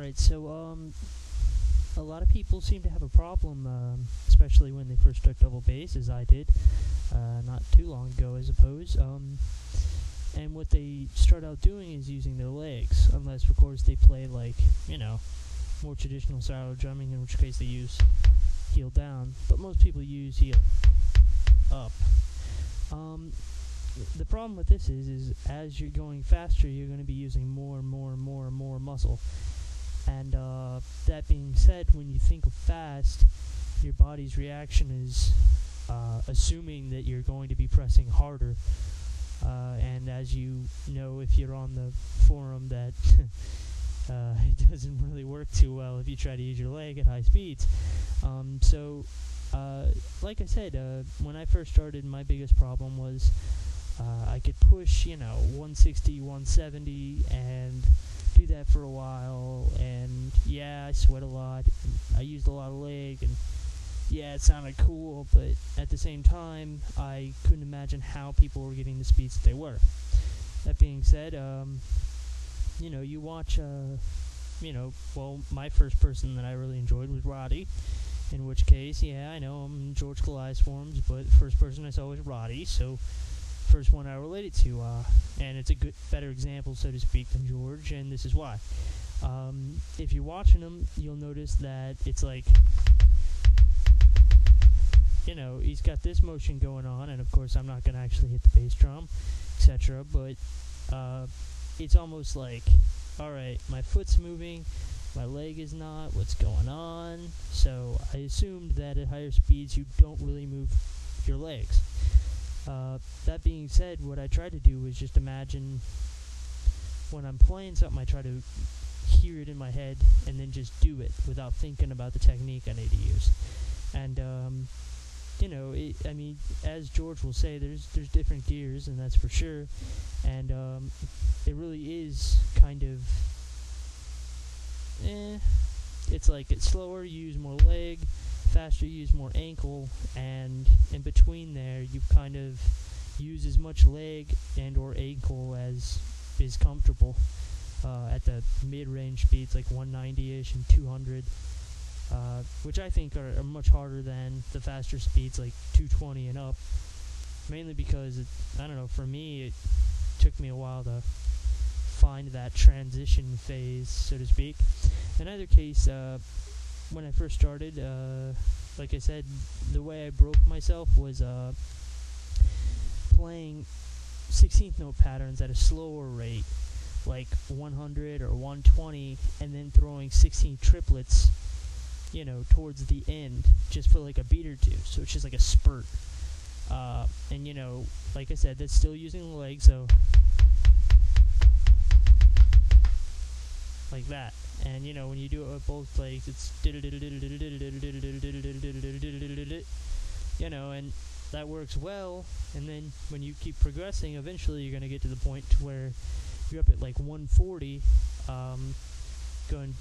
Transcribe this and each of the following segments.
Alright, so, a lot of people seem to have a problem, especially when they first start double bass, as I did, not too long ago, I suppose. And what they start out doing is using their legs, unless, of course, they play, like, more traditional style of drumming, in which case they use heel down. But most people use heel up. The problem with this is as you're going faster, you're going to be using more and more and more and more muscle. And that being said, when you think of fast, your body's reaction is assuming that you're going to be pressing harder. And as you know, if you're on the forum, that it doesn't really work too well if you try to use your leg at high speeds. Like I said, when I first started, my biggest problem was I could push, 160, 170, and do that for a while, and yeah, I sweat a lot, and I used a lot of leg, and yeah, it sounded cool, but at the same time, I couldn't imagine how people were getting the speeds that they were. That being said, you watch, my first person that I really enjoyed was Roddy, in which case, yeah, I know I'm George Kollias Forums, but the first person I saw was Roddy, so first one I related to, and it's a better example, so to speak, than George, and this is why. If you're watching him, you'll notice that it's like, he's got this motion going on, and of course I'm not going to actually hit the bass drum, etc., but it's almost like, alright, my foot's moving, my leg is not, what's going on? So I assumed that at higher speeds you don't really move your legs. That being said, what I try to do is just imagine when I'm playing something, I try to hear it in my head and then just do it without thinking about the technique I need to use. And, as George will say, there's different gears, and that's for sure. And it really is kind of, it's like it's slower, you use more leg, faster, you use more ankle, and in between there, you kind of use as much leg and or ankle as is comfortable at the mid-range speeds, like 190-ish and 200, which I think are much harder than the faster speeds, like 220 and up, mainly because, for me, it took me a while to find that transition phase, so to speak. In either case, when I first started, like I said, the way I broke myself was playing 16th note patterns at a slower rate, like 100 or 120, and then throwing 16 triplets, towards the end, just for like a beat or two, so it's just like a spurt. And like I said, that's still using the leg, so like that. And when you do it with both legs, it's and that works well. And then when you keep progressing, eventually you're going to get to the point to where you're up at like 140, going,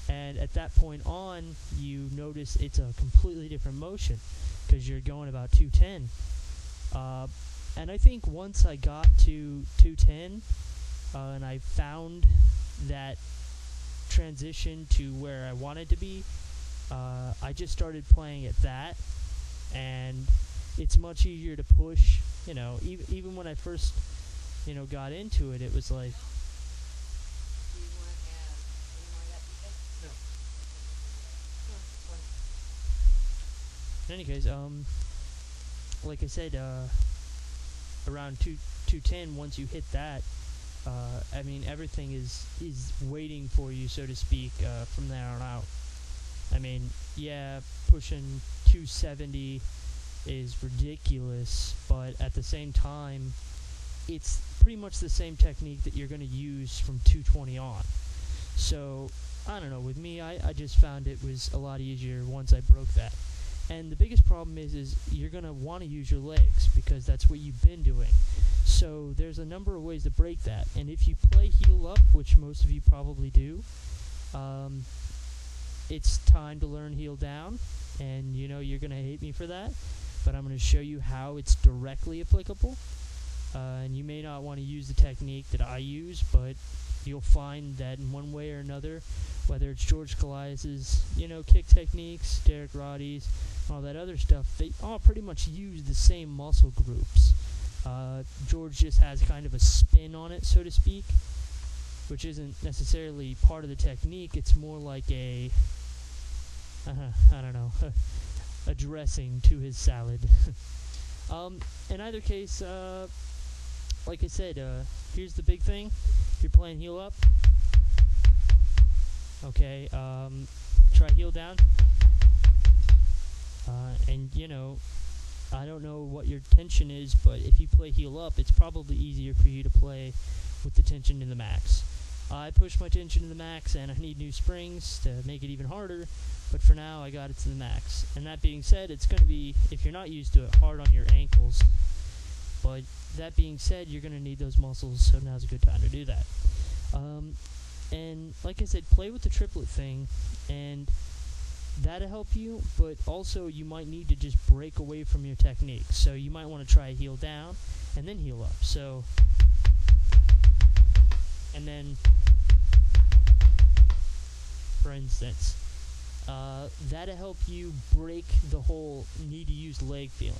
and at that point on, you notice it's a completely different motion because you're going about 210. And I think once I got to 210, and I found that transition to where I wanted to be, I just started playing at that, and it's much easier to push, even when I first, got into it, it was like, in any case, like I said, around 210, once you hit that, everything is waiting for you, so to speak, from there on out. Pushing 270 is ridiculous, but at the same time, it's pretty much the same technique that you're going to use from 220 on. So, I don't know, with me, I just found it was a lot easier once I broke that. And the biggest problem is you're going to want to use your legs, because that's what you've been doing. So there's a number of ways to break that. And if you play heel up, which most of you probably do, it's time to learn heel down. And you're going to hate me for that, but I'm going to show you how it's directly applicable. And you may not want to use the technique that I use, but you'll find that in one way or another, whether it's George Kollias's, kick techniques, Derek Roddy's, all that other stuff, they all pretty much use the same muscle groups. George just has kind of a spin on it, so to speak, which isn't necessarily part of the technique. It's more like a a dressing to his salad. In either case, like I said, here's the big thing. If you're playing heel up, okay, try heel down. And, I don't know what your tension is, but if you play heel up, it's probably easier for you to play with the tension in the max. I push my tension to the max, and I need new springs to make it even harder, but for now, I got it to the max. And that being said, it's going to be, if you're not used to it, hard on your ankles. But that being said, you're going to need those muscles, so now's a good time to do that. And like I said, play with the triplet thing, and that'll help you, but also you might need to just break away from your technique. So you might want to try heel down, and then heel up. So, and then, for instance, that'll help you break the whole need to use leg feeling.